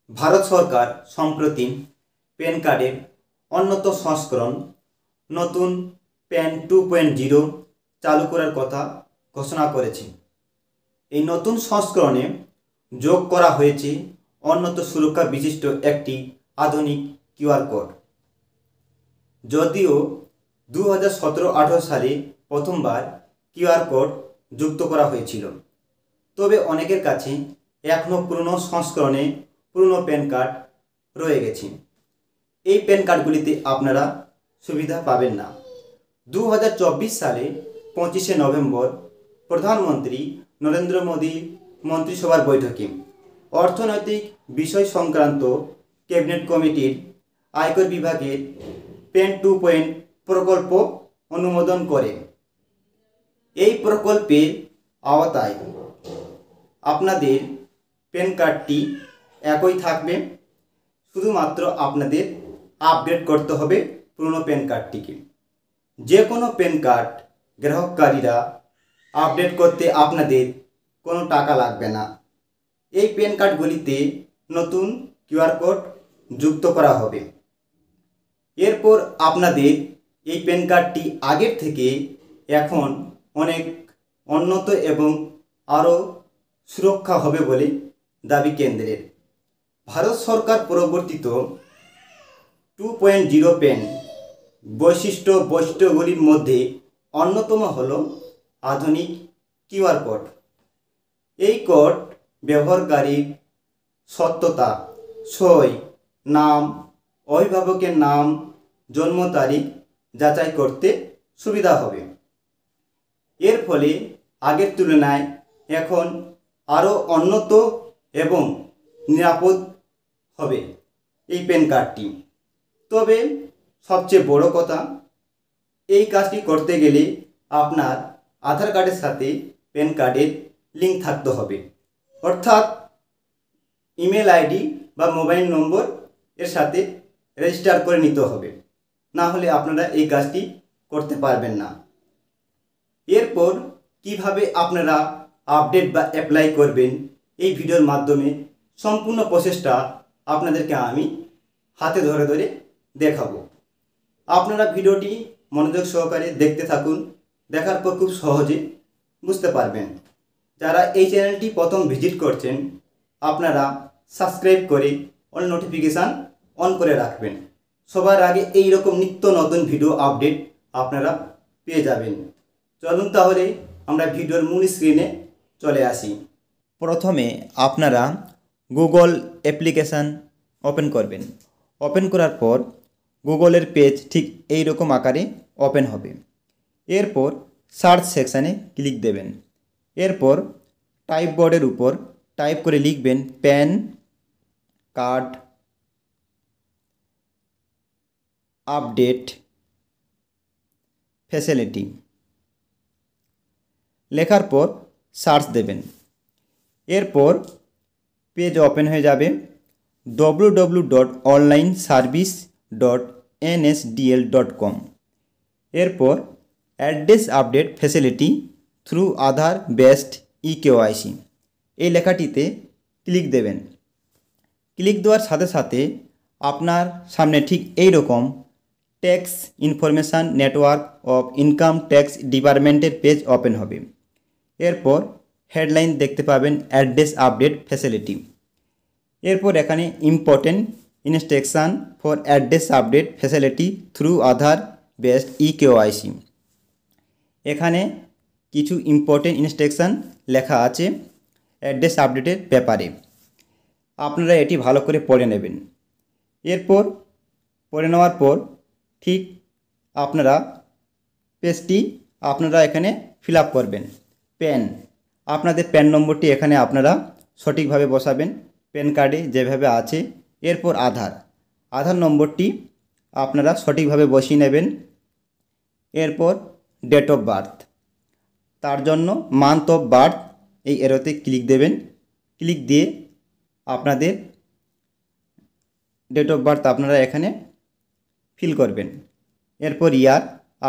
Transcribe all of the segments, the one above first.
ভারত সরকার সম্প্রতি প্যান কার্ডের উন্নত সংস্করণ নতুন প্যান 2.0 চালু করার কথা ঘোষণা করেছে। এই নতুন সংস্করণে যোগ করা হয়েছে উন্নত সুরক্ষা বিশিষ্ট একটি আধুনিক কিউআর কোড। যদিও 2017-18 সালে প্রথমবার কিউআর কোড যুক্ত করা হয়েছিল, তবে অনেকের কাছে এখনও পুরনো সংস্করণে পুরনো প্যান কার্ড রয়ে গেছে। এই প্যান কার্ডগুলিতে আপনারা সুবিধা পাবেন না। 2024 সালে 25শে নভেম্বর প্রধানমন্ত্রী নরেন্দ্র মোদী মন্ত্রিসভার বৈঠকে অর্থনৈতিক বিষয় সংক্রান্ত ক্যাবিনেট কমিটির আয়কর বিভাগের প্যান 2.0 প্রকল্প অনুমোদন করে। এই প্রকল্পের আওতায় আপনাদের প্যান কার্ডটি একই থাকবে, শুধুমাত্র আপনাদের আপডেট করতে হবে পুরনো প্যান কার্ডটিকে। যে কোনো প্যান কার্ড গ্রাহককারীরা আপডেট করতে আপনাদের কোনো টাকা লাগবে না। এই প্যান কার্ডগুলিতে নতুন কিউআর কোড যুক্ত করা হবে। এরপর আপনাদের এই প্যান কার্ডটি আগের থেকে এখন অনেক উন্নত এবং আরও সুরক্ষা হবে বলে দাবি কেন্দ্রের। ভারত সরকার পরিবর্তিত 2.0 প্যান বৈশিষ্ট্যগুলির মধ্যে অন্যতম হল আধুনিক কিউআর কোড। এই কোড ব্যবহারকারীর সত্যতা, সই, নাম, অভিভাবকের নাম, জন্ম তারিখ যাচাই করতে সুবিধা হবে। এর ফলে আগের তুলনায় এখন আরও উন্নত এবং নিরাপদ হবে এই প্যান কার্ডটি। তবে সবচেয়ে বড় কথা, এই কাজটি করতে গেলে আপনার আধার কার্ডের সাথে প্যান কার্ডের লিঙ্ক থাকতে হবে, অর্থাৎ ইমেল আইডি বা মোবাইল নম্বর এর সাথে রেজিস্টার করে নিতে হবে, না হলে আপনারা এই কাজটি করতে পারবেন না। এরপর কিভাবে আপনারা আপডেট বা অ্যাপ্লাই করবেন এই ভিডিওর মাধ্যমে সম্পূর্ণ প্রসেসটা আপনাদেরকে আমি হাতে ধরে ধরে দেখাবো। আপনারা ভিডিওটি মনোযোগ সহকারে দেখতে থাকুন, দেখার পর খুব সহজে বুঝতে পারবেন। যারা এই চ্যানেলটি প্রথম ভিজিট করছেন, আপনারা সাবস্ক্রাইব করে অল নোটিফিকেশান অন করে রাখবেন। সবার আগে এই রকম নিত্য নতুন ভিডিও আপডেট আপনারা পেয়ে যাবেন। চলুন তাহলে আমরা ভিডিওর মূল স্ক্রিনে চলে আসি। প্রথমে আপনারা গুগল অ্যাপ্লিকেশান ওপেন করবেন। ওপেন করার পর গুগলের পেজ ঠিক এই রকম আকারে ওপেন হবে। এরপর সার্চ সেকশানে ক্লিক দেবেন। এরপর টাইপ বোর্ডের উপর টাইপ করে লিখবেন প্যান কার্ড আপডেট ফ্যাসিলিটি। লেখার পর সার্চ দেবেন। এরপর পেজ ওপেন হয়ে যাবে www.onlineservice.nsdl.com। এরপর অ্যাড্রেস আপডেট ফ্যাসিলিটি থ্রু আধার বেসড eKYC এই লেখাটিতে ক্লিক দেবেন। ক্লিক দেওয়ার সাথে সাথে আপনার সামনে ঠিক এই রকম tax information network of income tax ডিপার্টমেন্টের পেজ ওপেন হবে। এরপর হেডলাইন দেখতে পাবেন অ্যাড্রেস আপডেট ফ্যাসিলিটি। এরপর এখানে important instruction for address update facility through Aadhaar based eKYC। এখানে কিছু ইম্পর্টেন্ট ইনস্ট্রাকশান লেখা আছে অ্যাড্রেস আপডেটের ব্যাপারে। আপনারা এটি ভালো করে পড়ে নেবেন। এরপর পড়ে নেওয়ার পর ঠিক আপনারা পেজটি আপনারা এখানে ফিল আপ করবেন। প্যান, আপনাদের প্যান নম্বরটি এখানে আপনারা সঠিকভাবে বসাবেন প্যান কার্ডে যেভাবে আছে। এরপর আধার নম্বরটি আপনারা সঠিকভাবে বসিয়ে নেবেন। এরপর ডেট অফ বার্থ, তার জন্য মান্থ অফ বার্থ এই এরোতে ক্লিক দেবেন। ক্লিক দিয়ে আপনাদের ডেট অফ বার্থ আপনারা এখানে ফিল করবেন। এরপর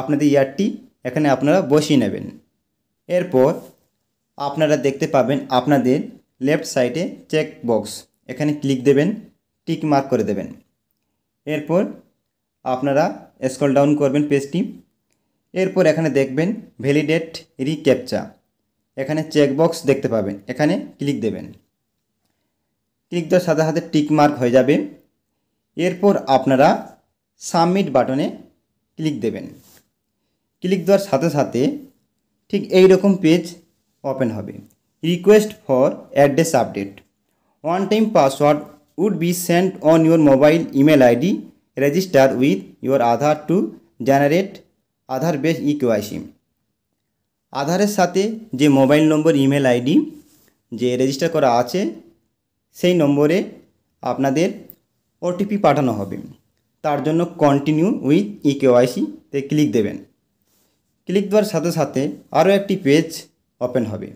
আপনাদের ইয়ারটি এখানে আপনারা বসিয়ে নেবেন। এরপর আপনারা দেখতে পাবেন আপনাদের লেফট সাইডে চেক বক্স এখানে ক্লিক দেবেন, টিক মার্ক করে দেবেন। এরপর আপনারা স্ক্রল ডাউন করবেন পেজটি। এরপর এখানে দেখবেন ভ্যালিডেট রিক্যাপচা, এখানে চেকবক্স দেখতে পাবেন, এখানে ক্লিক দেবেন। ক্লিক দেওয়ার সাথে সাথে টিক মার্ক হয়ে যাবে। এরপর আপনারা সাবমিট বাটনে ক্লিক দেবেন। ক্লিক দেওয়ার সাথে সাথে ঠিক এই রকম পেজ ওপেন হবে। Request for address update, one time password would be sent on your mobile email ID, register with your Aadhaar to generate Aadhaar base eKYC. আধারের সাথে যে মোবাইল নম্বর ইমেল আইডি যে রেজিস্টার করা আছে সেই নম্বরে আপনাদের ওটিপি পাঠানো হবে। তার জন্য কন্টিনিউ উইথ ইকেওয়াইসিতে ক্লিক দেবেন। ক্লিক দেওয়ার সাথে সাথে আরও একটি পেজ ওপেন হবে।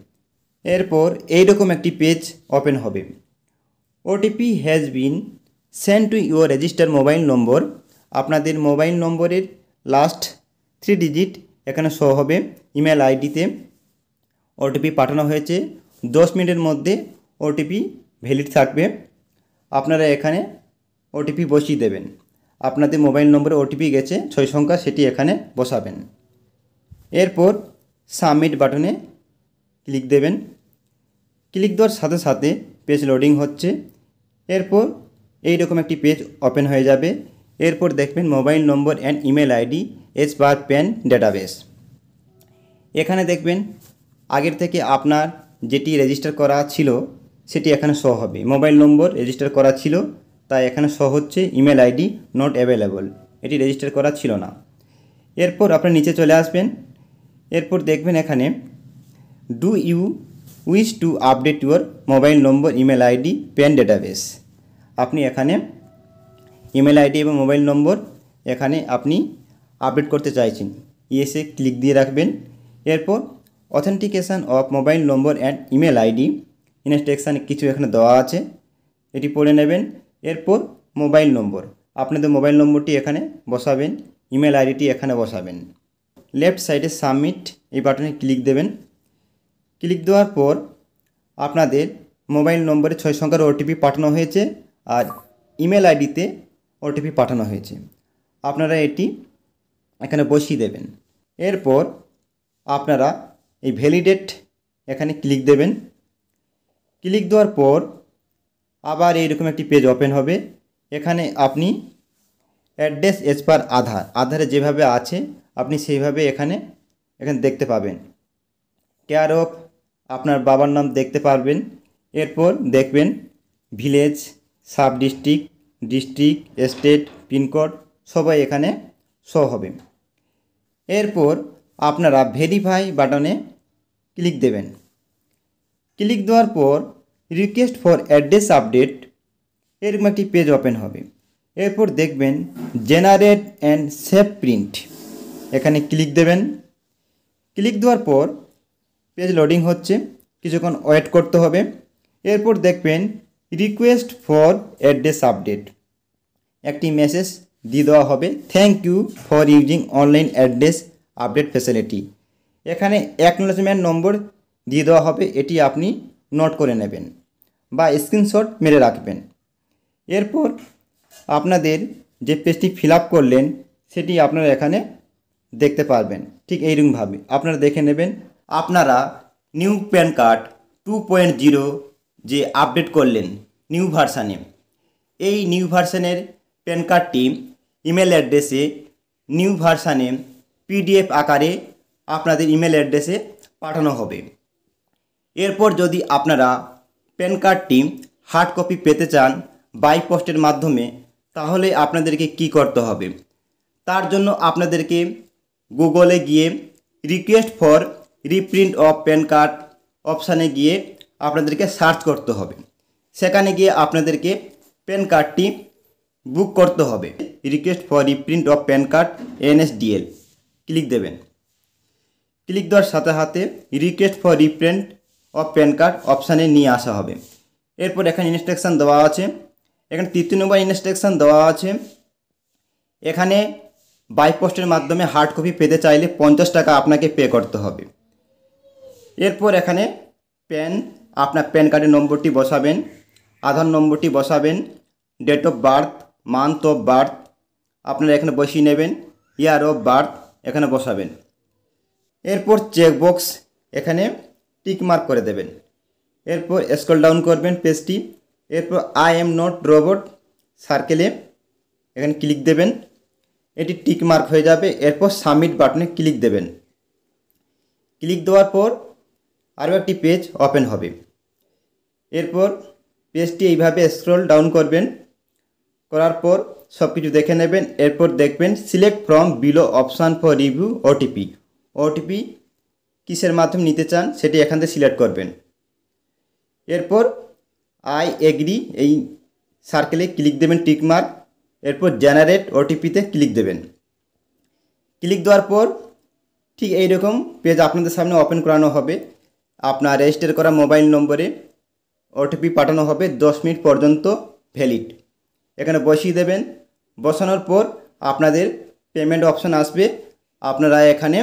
এরপর এইরকম একটি পেজ ওপেন হবে। OTP has been send to your register mobile নম্বর, আপনাদের মোবাইল নম্বরের লাস্ট 3 ডিজিট এখানে শো হবে। ইমেল আইডিতে ওটিপি পাঠানো হয়েছে, 10 মিনিটের মধ্যে ওটিপি ভ্যালিড থাকবে। আপনারা এখানে ওটিপি বসিয়ে দেবেন। আপনাদের মোবাইল নম্বরে ওটিপি গেছে 6 সংখ্যা, সেটি এখানে বসাবেন। এরপর সাবমিট বাটনে ক্লিক দেবেন। ক্লিক দেওয়ার সাথে সাথে পেজ লোডিং হচ্ছে। এরপর এইরকম একটি পেজ ওপেন হয়ে যাবে। এরপর দেখবেন mobile number and email ID as per PAN database. এখানে দেখবেন আগের থেকে আপনার যেটি রেজিস্টার করা ছিল সেটি এখানে শো হবে। মোবাইল নম্বর রেজিস্টার করা ছিল তাই এখানে শো হচ্ছে, ইমেল আইডি নট অ্যাভেলেবল, এটি রেজিস্টার করা ছিল না। এরপর আপনার নিচে চলে আসবেন। এরপর দেখবেন এখানে do you wish to update your mobile number email ID PAN database. আপনি এখানে ইমেল আইডি এবং মোবাইল নম্বর এখানে আপনি আপডেট করতে চাইছেন, ইয়েসে ক্লিক দিয়ে রাখবেন। এরপর authentication of mobile number and email ID instruction কিছু এখানে দেওয়া আছে, এটি পড়ে নেবেন। এরপর মোবাইল নম্বর, আপনাদের মোবাইল নম্বরটি এখানে বসাবেন, ইমেল আইডিটি এখানে বসাবেন। লেফট সাইডে সাবমিট এই বাটনে ক্লিক দেবেন। ক্লিক দেওয়ার পর আপনাদের মোবাইল নম্বরে 6 সংখ্যার ওটিপি পাঠানো হয়েছে আর ইমেল আইডিতে ওটিপি পাঠানো হয়েছে। আপনারা এটি এখানে বসিয়ে দেবেন। এরপর আপনারা এই ভ্যালিডেট এখানে ক্লিক দেবেন। ক্লিক দেওয়ার পর আবার এইরকম একটি পেজ ওপেন হবে। এখানে আপনি অ্যাড্রেস এজ পার আধার, আধারে যেভাবে আছে আপনি সেইভাবে এখানে দেখতে পাবেন। কেয়ার অফ আপনার বাবার নাম দেখতে পারবেন। এরপর দেখবেন village, sub district, district, state, pincode সবাই এখানে শো হবে। এরপর আপনারা ভেরিফাই বাটনে ক্লিক দেবেন। ক্লিক দেওয়ার পর রিকোয়েস্ট ফর অ্যাড্রেস আপডেট এরকম একটি পেজ ওপেন হবে। এরপর দেখবেন জেনারেট অ্যান্ড সেভ প্রিন্ট, এখানে ক্লিক দেবেন। ক্লিক দেওয়ার পর পেজ লোডিং হচ্ছে, কিছুক্ষণ ওয়েট করতে হবে। এরপর দেখবেন রিকোয়েস্ট ফর অ্যাড্রেস আপডেট, একটি মেসেজ দিয়ে দেওয়া হবে, thank you for using online address update facility. এখানে অ্যাকনোলেজমেন্ট নম্বর দিয়ে দেওয়া হবে, এটি আপনি নোট করে নেবেন বা স্ক্রিনশট মেরে রাখবেন। এরপর আপনাদের যে পেজটি ফিল আপ করলেন সেটি আপনারা এখানে দেখতে পারবেন। ঠিক এইরকমভাবে আপনারা দেখে নেবেন। আপনারা নিউ প্যান কার্ড 2.0 যে আপডেট করলেন নিউ ভার্সানে, এই নিউ ভার্সানের প্যান কার্ডটি ইমেল অ্যাড্রেসে নিউ ভার্সানে পিডিএফ আকারে আপনাদের ইমেল অ্যাড্রেসে পাঠানো হবে। এরপর যদি আপনারা প্যান কার্ডটি হার্ড কপি পেতে চান বাই পোস্টের মাধ্যমে, তাহলে আপনাদেরকে কি করতে হবে? তার জন্য আপনাদেরকে গুগলে গিয়ে request for reprint of pan card অপশানে গিয়ে আপনাদেরকে সার্চ করতে হবে। সেখানে গিয়ে আপনাদেরকে প্যান কার্ডটি বুক করতে হবে। Request for reprint of pan card NSDL click দেবেন। ক্লিক দেওয়ার সাথে সাথে request for reprint of pan card অপশানে নিয়ে আসা হবে। এরপর এখানে ইনস্ট্রাকশান দেওয়া আছে, এখানে 3 নম্বর ইনস্ট্রাকশান দেওয়া আছে। এখানে বাই পোস্টের মাধ্যমে হার্ড কপি পেতে চাইলে 50 টাকা আপনাকে পে করতে হবে। এরপর এখানে আপনার প্যান কার্ডের নম্বরটি বসাবেন, আধার নম্বরটি বসাবেন, date of birth, month of birth আপনারা এখানে বসিয়ে নেবেন, ইয়ার অফ বার্থ এখানে বসাবেন। এরপর চেকবক্স এখানে টিক মার্ক করে দেবেন। এরপর স্ক্রল ডাউন করবেন পেজটি, এরপর আই এম নট রোবট সার্কেলে এখানে ক্লিক দেবেন, এটি টিক মার্ক হয়ে যাবে। এরপর সাবমিট বাটনে ক্লিক দেবেন। ক্লিক দেওয়ার পর আরও একটি পেজ ওপেন হবে। এরপর পেজটি এইভাবে স্ক্রল ডাউন করবেন, করার পর সব কিছু দেখে নেবেন। এরপর দেখবেন select from below option for review OTP. OTP কিসের মাধ্যমে নিতে চান সেটি এখান থেকে সিলেক্ট করবেন। এরপর আই এগ্রি এই সার্কেলে ক্লিক দেবেন টিক মার্ক। এরপর জেনারেট ওটিপিতে ক্লিক দেবেন। ক্লিক দেওয়ার পর ঠিক এইরকম পেজ আপনাদের সামনে ওপেন করানো হবে। আপনার রেজিস্টার করা মোবাইল নম্বরে ওটিপি পাঠানো হবে, 10 মিনিট পর্যন্ত ভ্যালিড। এখানে বসিয়ে দেবেন। বসানোর পর আপনাদের পেমেন্ট অপশান আসবে। আপনারা এখানে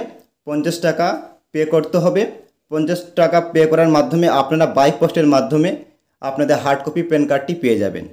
50 টাকা পে করতে হবে। 50 টাকা পে করার মাধ্যমে আপনারা বাই পোস্টের মাধ্যমে আপনাদের হার্ড কপি প্যান কার্ডটি পেয়ে যাবেন।